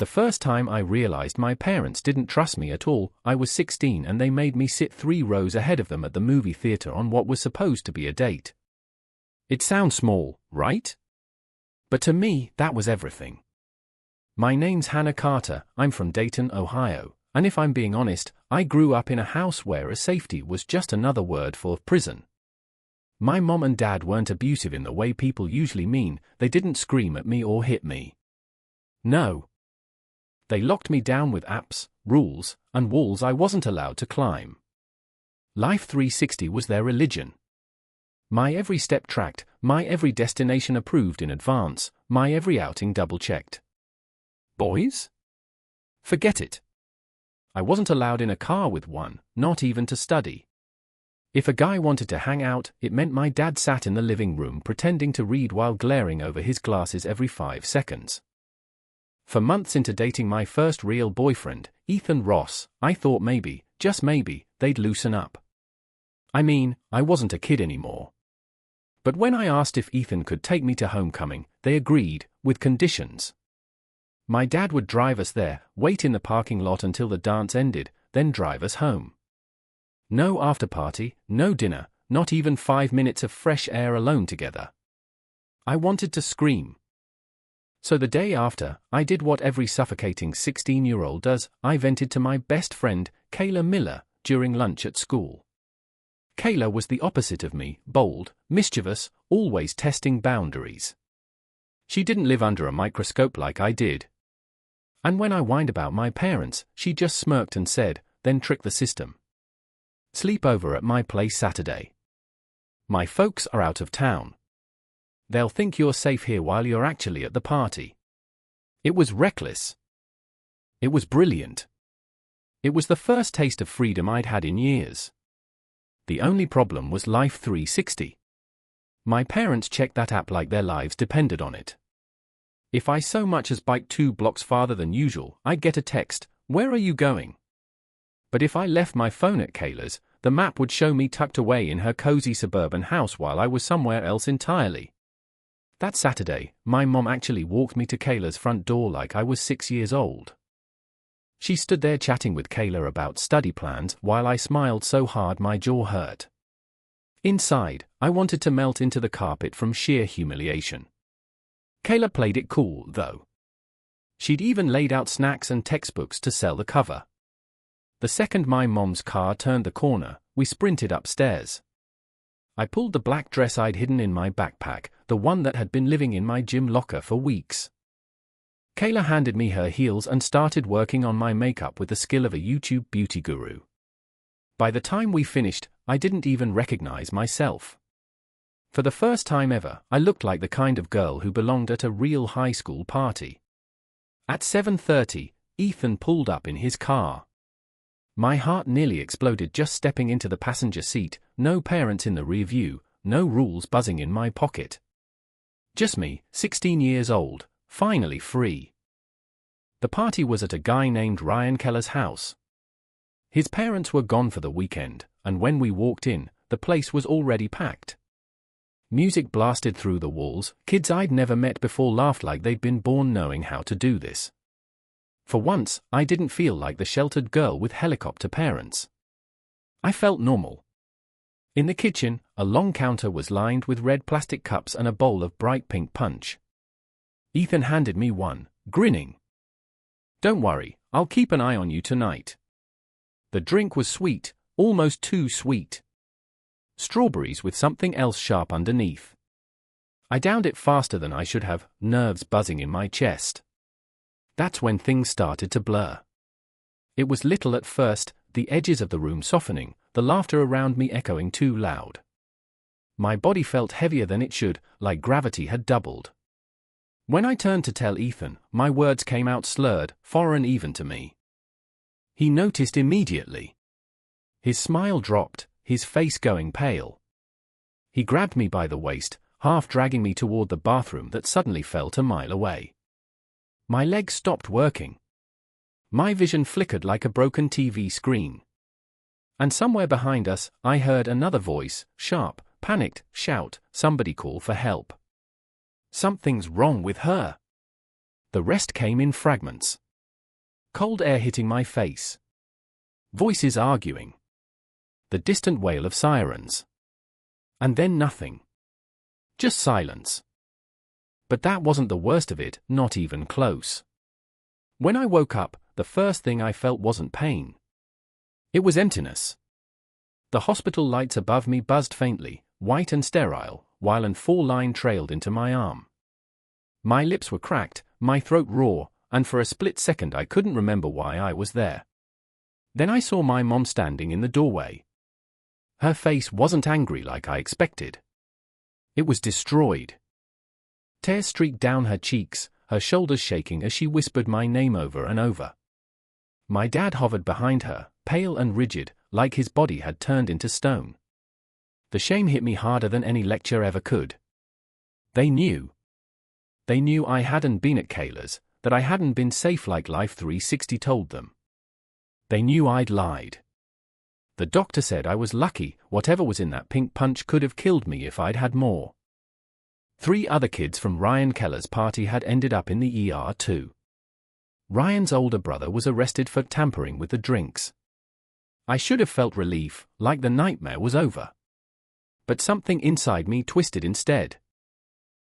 The first time I realized my parents didn't trust me at all, I was 16 and they made me sit 3 rows ahead of them at the movie theater on what was supposed to be a date. It sounds small, right? But to me, that was everything. My name's Hannah Carter, I'm from Dayton, Ohio, and if I'm being honest, I grew up in a house where a safety was just another word for prison. My mom and dad weren't abusive in the way people usually mean, they didn't scream at me or hit me. No. They locked me down with apps, rules, and walls I wasn't allowed to climb. Life360 was their religion. My every step tracked, my every destination approved in advance, my every outing double-checked. Boys? Forget it. I wasn't allowed in a car with one, not even to study. If a guy wanted to hang out, it meant my dad sat in the living room pretending to read while glaring over his glasses every 5 seconds. For months into dating my first real boyfriend, Ethan Ross, I thought maybe, just maybe, they'd loosen up. I mean, I wasn't a kid anymore. But when I asked if Ethan could take me to homecoming, they agreed, with conditions. My dad would drive us there, wait in the parking lot until the dance ended, then drive us home. No after-party, no dinner, not even 5 minutes of fresh air alone together. I wanted to scream. So the day after, I did what every suffocating 16-year-old does, I vented to my best friend, Kayla Miller, during lunch at school. Kayla was the opposite of me, bold, mischievous, always testing boundaries. She didn't live under a microscope like I did. And when I whined about my parents, she just smirked and said, then trick the system. Sleep over at my place Saturday. My folks are out of town. They'll think you're safe here while you're actually at the party. It was reckless. It was brilliant. It was the first taste of freedom I'd had in years. The only problem was Life360. My parents checked that app like their lives depended on it. If I so much as biked 2 blocks farther than usual, I'd get a text, "Where are you going?" But if I left my phone at Kayla's, the map would show me tucked away in her cozy suburban house while I was somewhere else entirely. That Saturday, my mom actually walked me to Kayla's front door like I was 6 years old. She stood there chatting with Kayla about study plans while I smiled so hard my jaw hurt. Inside, I wanted to melt into the carpet from sheer humiliation. Kayla played it cool, though. She'd even laid out snacks and textbooks to sell the cover. The second my mom's car turned the corner, we sprinted upstairs. I pulled the black dress I'd hidden in my backpack, the one that had been living in my gym locker for weeks. Kayla handed me her heels and started working on my makeup with the skill of a YouTube beauty guru. By the time we finished, I didn't even recognize myself. For the first time ever, I looked like the kind of girl who belonged at a real high school party. At 7:30, Ethan pulled up in his car. My heart nearly exploded just stepping into the passenger seat, no parents in the rear view, no rules buzzing in my pocket. Just me, 16 years old, finally free. The party was at a guy named Ryan Keller's house. His parents were gone for the weekend, and when we walked in, the place was already packed. Music blasted through the walls, kids I'd never met before laughed like they'd been born knowing how to do this. For once, I didn't feel like the sheltered girl with helicopter parents. I felt normal. In the kitchen, a long counter was lined with red plastic cups and a bowl of bright pink punch. Ethan handed me one, grinning. "Don't worry, I'll keep an eye on you tonight." The drink was sweet, almost too sweet. Strawberries with something else sharp underneath. I downed it faster than I should have, nerves buzzing in my chest. That's when things started to blur. It was little at first, the edges of the room softening, the laughter around me echoing too loud. My body felt heavier than it should, like gravity had doubled. When I turned to tell Ethan, my words came out slurred, foreign even to me. He noticed immediately. His smile dropped, his face going pale. He grabbed me by the waist, half dragging me toward the bathroom that suddenly felt a mile away. My legs stopped working. My vision flickered like a broken TV screen. And somewhere behind us, I heard another voice, sharp, panicked, shout, "Somebody call for help. Something's wrong with her." The rest came in fragments. Cold air hitting my face. Voices arguing. The distant wail of sirens. And then nothing. Just silence. But that wasn't the worst of it, not even close. When I woke up, the first thing I felt wasn't pain. It was emptiness. The hospital lights above me buzzed faintly, white and sterile, while an full line trailed into my arm. My lips were cracked, my throat raw, and for a split second I couldn't remember why I was there. Then I saw my mom standing in the doorway. Her face wasn't angry like I expected. It was destroyed. Tears streaked down her cheeks, her shoulders shaking as she whispered my name over and over. My dad hovered behind her, pale and rigid, like his body had turned into stone. The shame hit me harder than any lecture ever could. They knew. They knew I hadn't been at Kayla's, that I hadn't been safe like Life360 told them. They knew I'd lied. The doctor said I was lucky, whatever was in that pink punch could have killed me if I'd had more. 3 other kids from Ryan Keller's party had ended up in the ER too. Ryan's older brother was arrested for tampering with the drinks. I should have felt relief, like the nightmare was over. But something inside me twisted instead.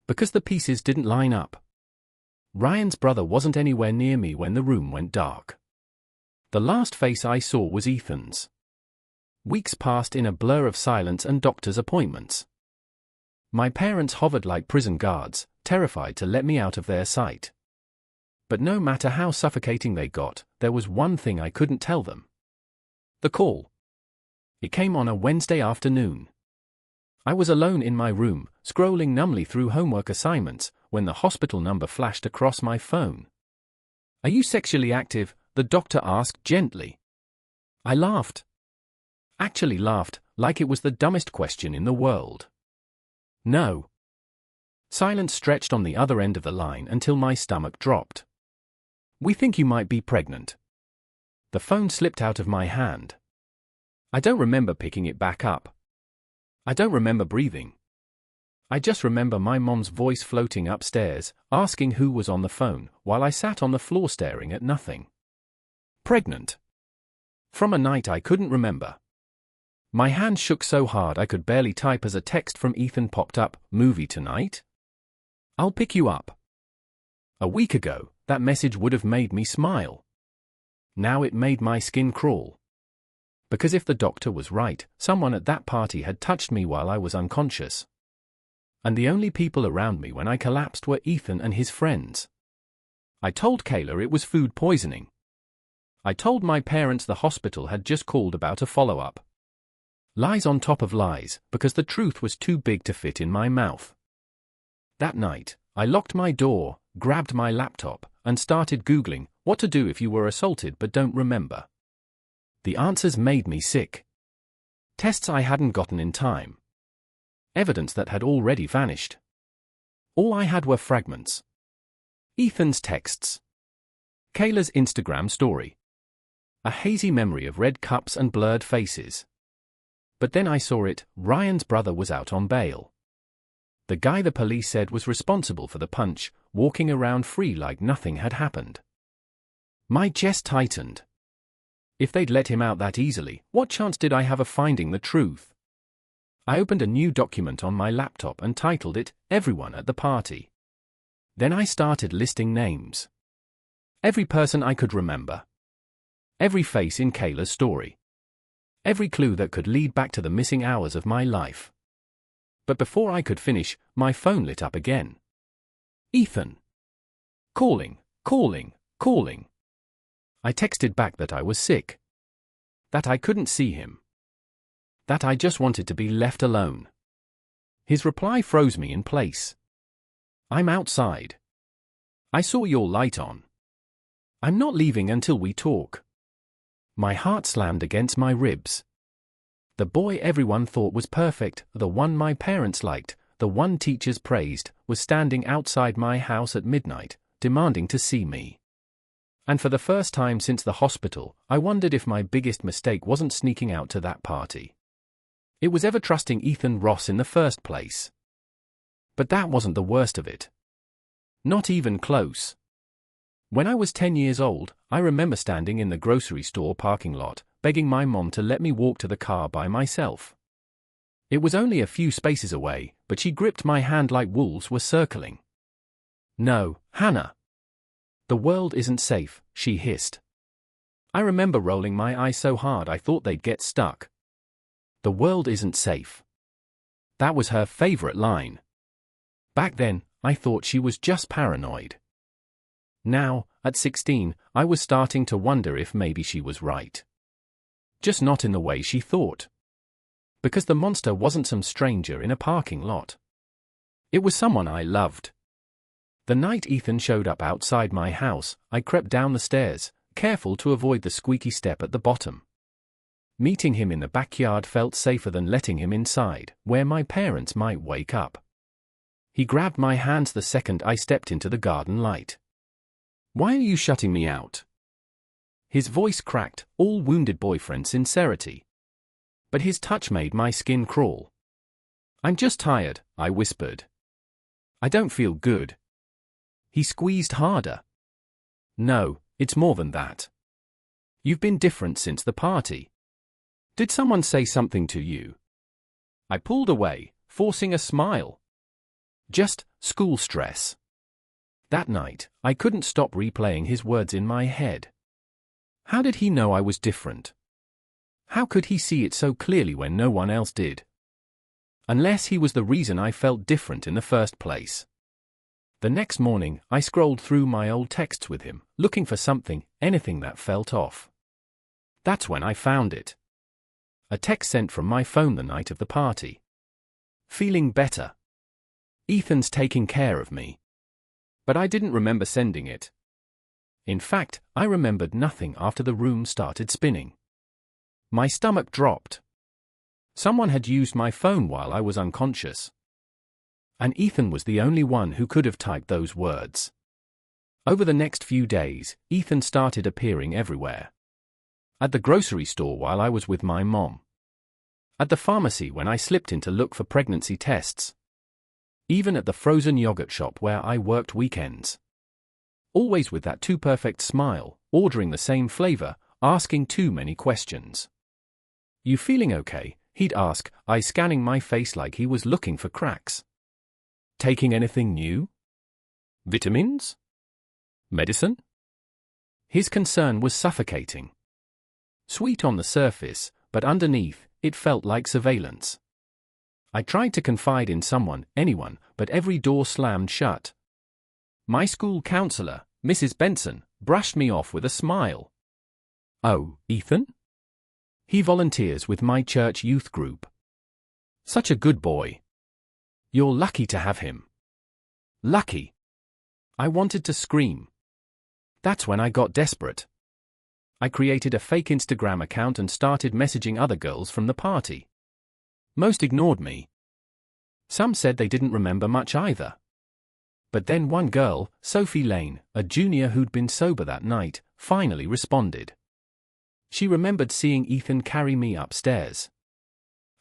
Because the pieces didn't line up. Ryan's brother wasn't anywhere near me when the room went dark. The last face I saw was Ethan's. Weeks passed in a blur of silence and doctor's appointments. My parents hovered like prison guards, terrified to let me out of their sight. But no matter how suffocating they got, there was one thing I couldn't tell them. The call. It came on a Wednesday afternoon. I was alone in my room, scrolling numbly through homework assignments, when the hospital number flashed across my phone. "Are you sexually active?" the doctor asked gently. I laughed. Actually laughed, like it was the dumbest question in the world. No. Silence stretched on the other end of the line until my stomach dropped. "We think you might be pregnant." The phone slipped out of my hand. I don't remember picking it back up. I don't remember breathing. I just remember my mom's voice floating upstairs, asking who was on the phone, while I sat on the floor staring at nothing. Pregnant. From a night I couldn't remember. My hand shook so hard I could barely type as a text from Ethan popped up, "Movie tonight? I'll pick you up." A week ago, that message would have made me smile. Now it made my skin crawl. Because if the doctor was right, someone at that party had touched me while I was unconscious. And the only people around me when I collapsed were Ethan and his friends. I told Kayla it was food poisoning. I told my parents the hospital had just called about a follow-up. Lies on top of lies, because the truth was too big to fit in my mouth. That night, I locked my door, grabbed my laptop, and started Googling what to do if you were assaulted but don't remember. The answers made me sick. Tests I hadn't gotten in time. Evidence that had already vanished. All I had were fragments. Ethan's texts. Kayla's Instagram story. A hazy memory of red cups and blurred faces. But then I saw it, Ryan's brother was out on bail. The guy the police said was responsible for the punch, walking around free like nothing had happened. My chest tightened. If they'd let him out that easily, what chance did I have of finding the truth? I opened a new document on my laptop and titled it, "Everyone at the Party." Then I started listing names. Every person I could remember. Every face in Kayla's story. Every clue that could lead back to the missing hours of my life. But before I could finish, my phone lit up again. Ethan. Calling, calling, calling. I texted back that I was sick. That I couldn't see him. That I just wanted to be left alone. His reply froze me in place. "I'm outside. I saw your light on. I'm not leaving until we talk." My heart slammed against my ribs. The boy everyone thought was perfect, the one my parents liked, the one teachers praised, was standing outside my house at midnight, demanding to see me. And for the first time since the hospital, I wondered if my biggest mistake wasn't sneaking out to that party. It was ever trusting Ethan Ross in the first place. But that wasn't the worst of it. Not even close. When I was 10 years old, I remember standing in the grocery store parking lot, begging my mom to let me walk to the car by myself. It was only a few spaces away, but she gripped my hand like wolves were circling. "No, Hannah. The world isn't safe," she hissed. I remember rolling my eyes so hard I thought they'd get stuck. The world isn't safe. That was her favorite line. Back then, I thought she was just paranoid. Now, at 16, I was starting to wonder if maybe she was right. Just not in the way she thought. Because the monster wasn't some stranger in a parking lot. It was someone I loved. The night Ethan showed up outside my house, I crept down the stairs, careful to avoid the squeaky step at the bottom. Meeting him in the backyard felt safer than letting him inside, where my parents might wake up. He grabbed my hands the second I stepped into the garden light. "Why are you shutting me out?" His voice cracked, all wounded boyfriend sincerity. But his touch made my skin crawl. "I'm just tired," I whispered. "I don't feel good." He squeezed harder. "No, it's more than that. You've been different since the party. Did someone say something to you?" I pulled away, forcing a smile. "Just school stress." That night, I couldn't stop replaying his words in my head. How did he know I was different? How could he see it so clearly when no one else did? Unless he was the reason I felt different in the first place. The next morning, I scrolled through my old texts with him, looking for something, anything that felt off. That's when I found it. A text sent from my phone the night of the party. "Feeling better. Ethan's taking care of me." But I didn't remember sending it. In fact, I remembered nothing after the room started spinning. My stomach dropped. Someone had used my phone while I was unconscious. And Ethan was the only one who could have typed those words. Over the next few days, Ethan started appearing everywhere. At the grocery store while I was with my mom. At the pharmacy when I slipped in to look for pregnancy tests. Even at the frozen yogurt shop where I worked weekends. Always with that too perfect smile, ordering the same flavor, asking too many questions. "You feeling okay?" he'd ask, eyes scanning my face like he was looking for cracks. "Taking anything new? Vitamins? Medicine?" His concern was suffocating. Sweet on the surface, but underneath, it felt like surveillance. I tried to confide in someone, anyone, but every door slammed shut. My school counselor, Mrs. Benson, brushed me off with a smile. "Oh, Ethan? He volunteers with my church youth group. Such a good boy. You're lucky to have him." Lucky. I wanted to scream. That's when I got desperate. I created a fake Instagram account and started messaging other girls from the party. Most ignored me. Some said they didn't remember much either. But then one girl, Sophie Lane, a junior who'd been sober that night, finally responded. She remembered seeing Ethan carry me upstairs.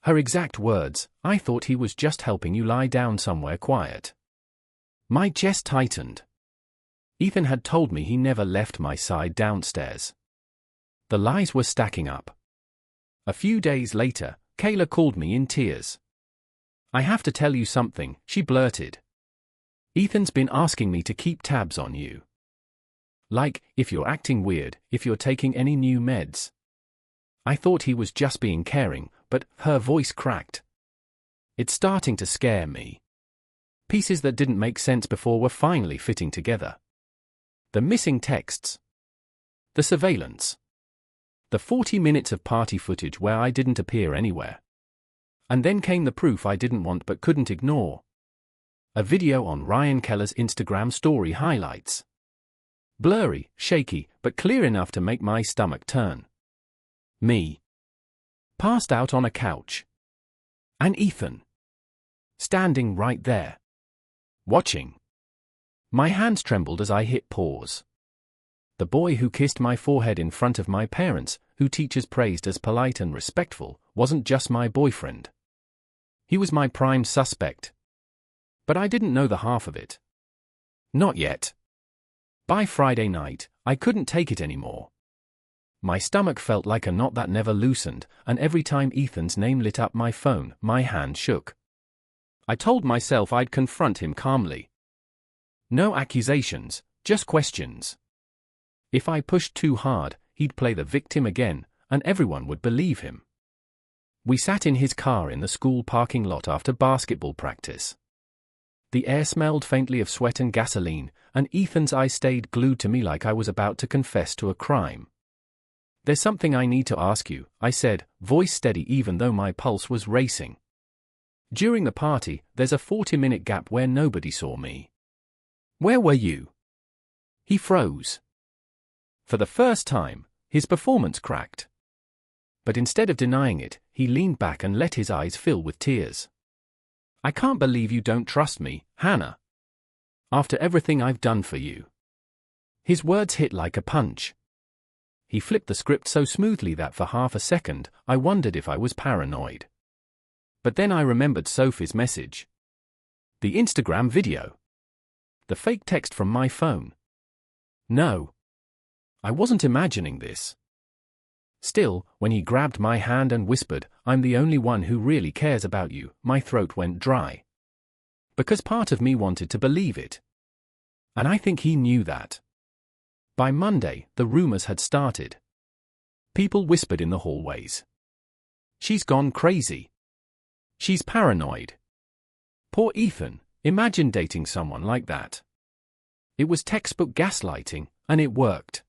Her exact words, "I thought he was just helping you lie down somewhere quiet." My chest tightened. Ethan had told me he never left my side downstairs. The lies were stacking up. A few days later, Kayla called me in tears. "I have to tell you something," she blurted. "Ethan's been asking me to keep tabs on you. Like, if you're acting weird, if you're taking any new meds." I thought he was just being caring, but her voice cracked. It's starting to scare me. Pieces that didn't make sense before were finally fitting together. The missing texts. The surveillance. The 40 minutes of party footage where I didn't appear anywhere. And then came the proof I didn't want but couldn't ignore. A video on Ryan Keller's Instagram story highlights. Blurry, shaky, but clear enough to make my stomach turn. Me. Passed out on a couch. And Ethan. Standing right there. Watching. My hands trembled as I hit pause. The boy who kissed my forehead in front of my parents, who teachers praised as polite and respectful, wasn't just my boyfriend. He was my prime suspect. But I didn't know the half of it. Not yet. By Friday night, I couldn't take it anymore. My stomach felt like a knot that never loosened, and every time Ethan's name lit up my phone, my hand shook. I told myself I'd confront him calmly. No accusations, just questions. If I pushed too hard, he'd play the victim again, and everyone would believe him. We sat in his car in the school parking lot after basketball practice. The air smelled faintly of sweat and gasoline, and Ethan's eyes stayed glued to me like I was about to confess to a crime. "There's something I need to ask you," I said, voice steady even though my pulse was racing. "During the party, there's a 40-minute gap where nobody saw me. Where were you?" He froze. For the first time, his performance cracked. But instead of denying it, he leaned back and let his eyes fill with tears. "I can't believe you don't trust me, Hannah. After everything I've done for you." His words hit like a punch. He flipped the script so smoothly that for half a second, I wondered if I was paranoid. But then I remembered Sophie's message. The Instagram video. The fake text from my phone. No. I wasn't imagining this. Still, when he grabbed my hand and whispered, "I'm the only one who really cares about you," my throat went dry. Because part of me wanted to believe it. And I think he knew that. By Monday, the rumors had started. People whispered in the hallways. "She's gone crazy. She's paranoid. Poor Ethan, imagine dating someone like that." It was textbook gaslighting, and it worked.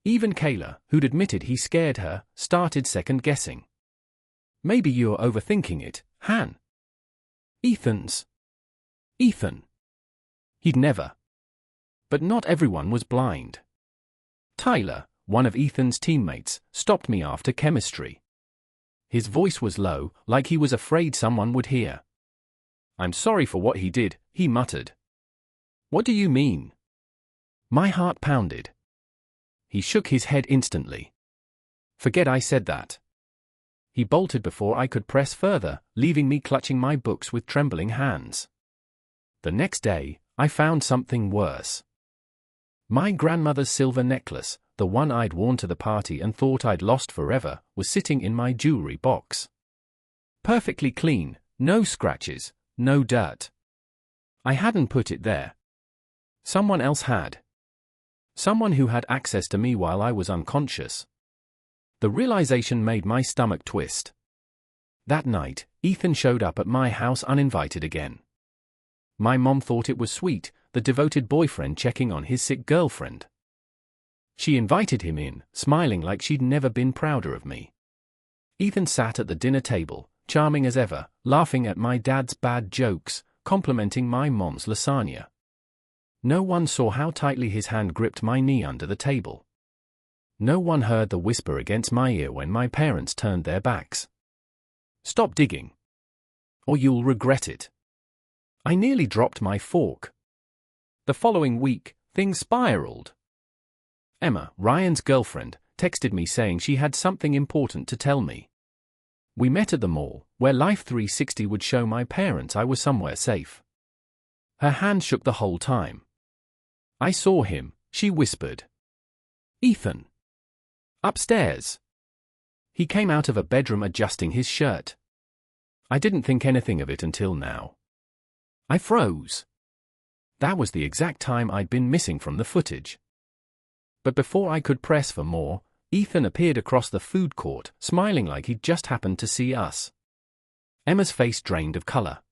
Even Kayla, who'd admitted he scared her, started second-guessing. "Maybe you're overthinking it, Han." Ethan. He'd never. But not everyone was blind. Tyler, one of Ethan's teammates, stopped me after chemistry. His voice was low, like he was afraid someone would hear. "I'm sorry for what he did," he muttered. "What do you mean?" My heart pounded. He shook his head instantly. "Forget I said that." He bolted before I could press further, leaving me clutching my books with trembling hands. The next day, I found something worse. My grandmother's silver necklace, the one I'd worn to the party and thought I'd lost forever, was sitting in my jewelry box. Perfectly clean, no scratches, no dirt. I hadn't put it there. Someone else had. Someone who had access to me while I was unconscious. The realization made my stomach twist. That night, Ethan showed up at my house uninvited again. My mom thought it was sweet, the devoted boyfriend checking on his sick girlfriend. She invited him in, smiling like she'd never been prouder of me. Ethan sat at the dinner table, charming as ever, laughing at my dad's bad jokes, complimenting my mom's lasagna. No one saw how tightly his hand gripped my knee under the table. No one heard the whisper against my ear when my parents turned their backs. "Stop digging. Or you'll regret it." I nearly dropped my fork. The following week, things spiraled. Emma, Ryan's girlfriend, texted me saying she had something important to tell me. We met at the mall, where Life360 would show my parents I was somewhere safe. Her hand shook the whole time. "I saw him," she whispered. "Ethan. Upstairs." He came out of a bedroom adjusting his shirt. I didn't think anything of it until now. I froze. That was the exact time I'd been missing from the footage. But before I could press for more, Ethan appeared across the food court, smiling like he'd just happened to see us. Emma's face drained of color.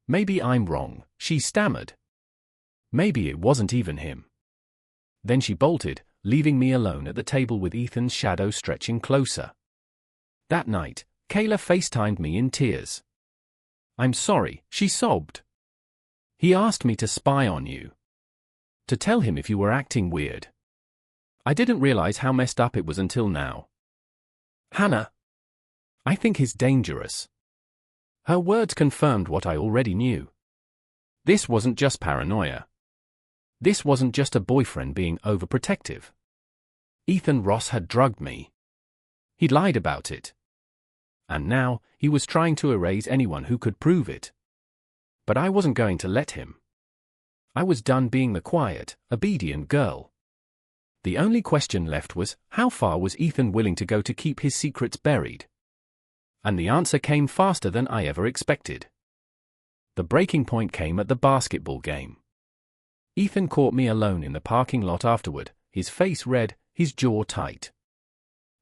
"Maybe I'm wrong," she stammered. Maybe it wasn't even him. Then she bolted, leaving me alone at the table with Ethan's shadow stretching closer. That night, Kayla FaceTimed me in tears. "I'm sorry," she sobbed. "He asked me to spy on you. To tell him if you were acting weird. I didn't realize how messed up it was until now. Hannah, I think he's dangerous." Her words confirmed what I already knew. This wasn't just paranoia. This wasn't just a boyfriend being overprotective. Ethan Ross had drugged me. He'd lied about it. And now, he was trying to erase anyone who could prove it. But I wasn't going to let him. I was done being the quiet, obedient girl. The only question left was, how far was Ethan willing to go to keep his secrets buried? And the answer came faster than I ever expected. The breaking point came at the basketball game. Ethan caught me alone in the parking lot afterward, his face red, his jaw tight.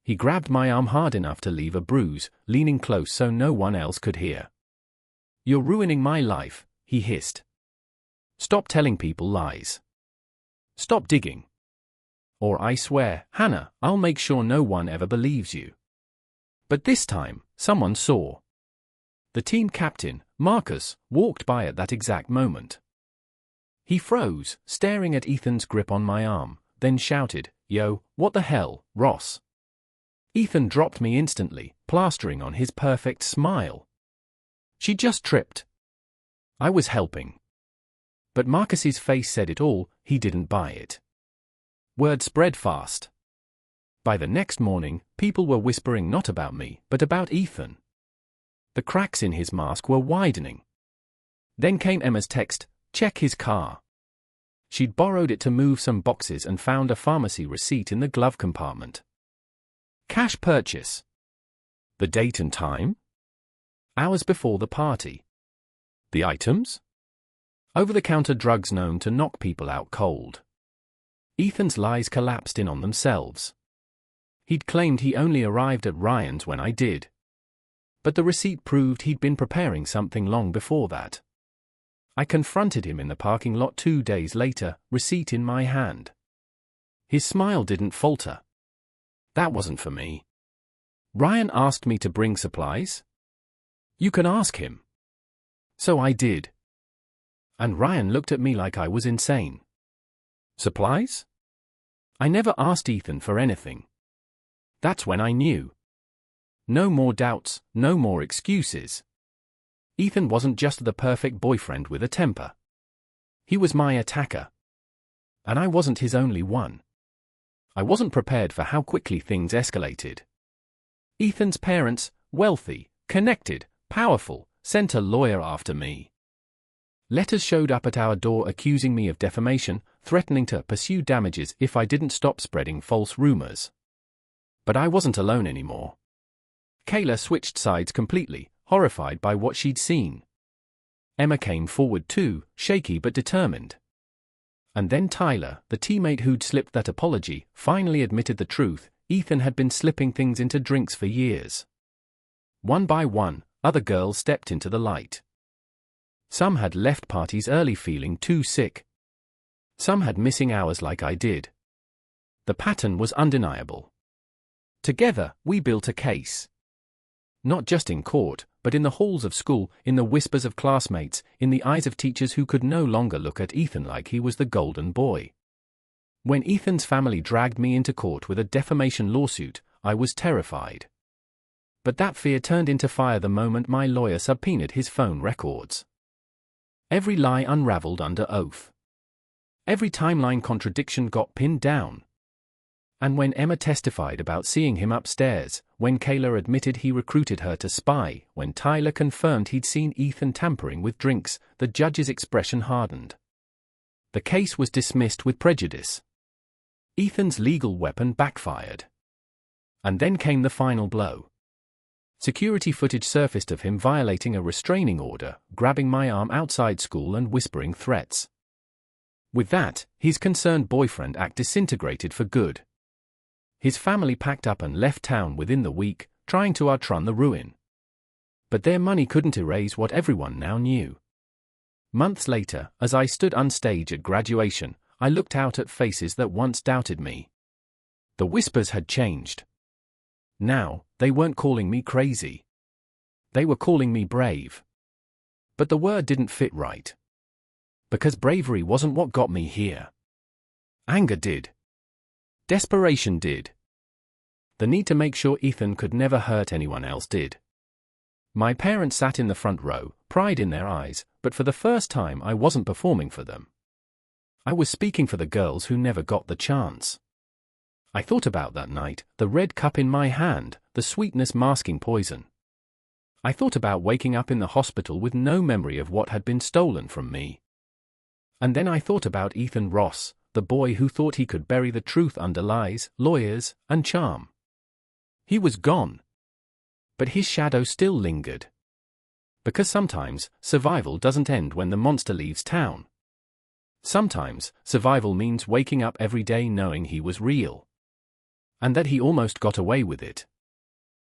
He grabbed my arm hard enough to leave a bruise, leaning close so no one else could hear. "You're ruining my life," he hissed. "Stop telling people lies. Stop digging. Or I swear, Hannah, I'll make sure no one ever believes you." But this time, someone saw. The team captain, Marcus, walked by at that exact moment. He froze, staring at Ethan's grip on my arm, then shouted, "Yo, what the hell, Ross?" Ethan dropped me instantly, plastering on his perfect smile. "She just tripped." I was helping. But Marcus's face said it all, he didn't buy it. Word spread fast. By the next morning, people were whispering not about me, but about Ethan. The cracks in his mask were widening. Then came Emma's text, "Check his car." She'd borrowed it to move some boxes and found a pharmacy receipt in the glove compartment. Cash purchase. The date and time? Hours before the party. The items? Over-the-counter drugs known to knock people out cold. Ethan's lies collapsed in on themselves. He'd claimed he only arrived at Ryan's when I did. But the receipt proved he'd been preparing something long before that. I confronted him in the parking lot 2 days later, receipt in my hand. His smile didn't falter. That wasn't for me. "Ryan asked me to bring supplies?" "You can ask him." So I did. And Ryan looked at me like I was insane. Supplies? I never asked Ethan for anything. That's when I knew. No more doubts, no more excuses. Ethan wasn't just the perfect boyfriend with a temper. He was my attacker. And I wasn't his only one. I wasn't prepared for how quickly things escalated. Ethan's parents, wealthy, connected, powerful, sent a lawyer after me. Letters showed up at our door accusing me of defamation, threatening to pursue damages if I didn't stop spreading false rumors. But I wasn't alone anymore. Kayla switched sides completely, horrified by what she'd seen. Emma came forward too, shaky but determined. And then Tyler, the teammate who'd slipped that apology, finally admitted the truth. Ethan had been slipping things into drinks for years. One by one, other girls stepped into the light. Some had left parties early feeling too sick. Some had missing hours like I did. The pattern was undeniable. Together, we built a case. Not just in court, but in the halls of school, in the whispers of classmates, in the eyes of teachers who could no longer look at Ethan like he was the golden boy. When Ethan's family dragged me into court with a defamation lawsuit, I was terrified. But that fear turned into fire the moment my lawyer subpoenaed his phone records. Every lie unraveled under oath. Every timeline contradiction got pinned down. And when Emma testified about seeing him upstairs, when Kayla admitted he recruited her to spy, when Tyler confirmed he'd seen Ethan tampering with drinks, the judge's expression hardened. The case was dismissed with prejudice. Ethan's legal weapon backfired. And then came the final blow. Security footage surfaced of him violating a restraining order, grabbing my arm outside school and whispering threats. With that, his concerned boyfriend act disintegrated for good. His family packed up and left town within the week, trying to outrun the ruin. But their money couldn't erase what everyone now knew. Months later, as I stood on stage at graduation, I looked out at faces that once doubted me. The whispers had changed. Now, they weren't calling me crazy. They were calling me brave. But the word didn't fit right. Because bravery wasn't what got me here. Anger did. Desperation did. The need to make sure Ethan could never hurt anyone else did. My parents sat in the front row, pride in their eyes, but for the first time I wasn't performing for them. I was speaking for the girls who never got the chance. I thought about that night, the red cup in my hand, the sweetness masking poison. I thought about waking up in the hospital with no memory of what had been stolen from me. And then I thought about Ethan Ross, the boy who thought he could bury the truth under lies, lawyers, and charm. He was gone. But his shadow still lingered. Because sometimes, survival doesn't end when the monster leaves town. Sometimes, survival means waking up every day knowing he was real. And that he almost got away with it.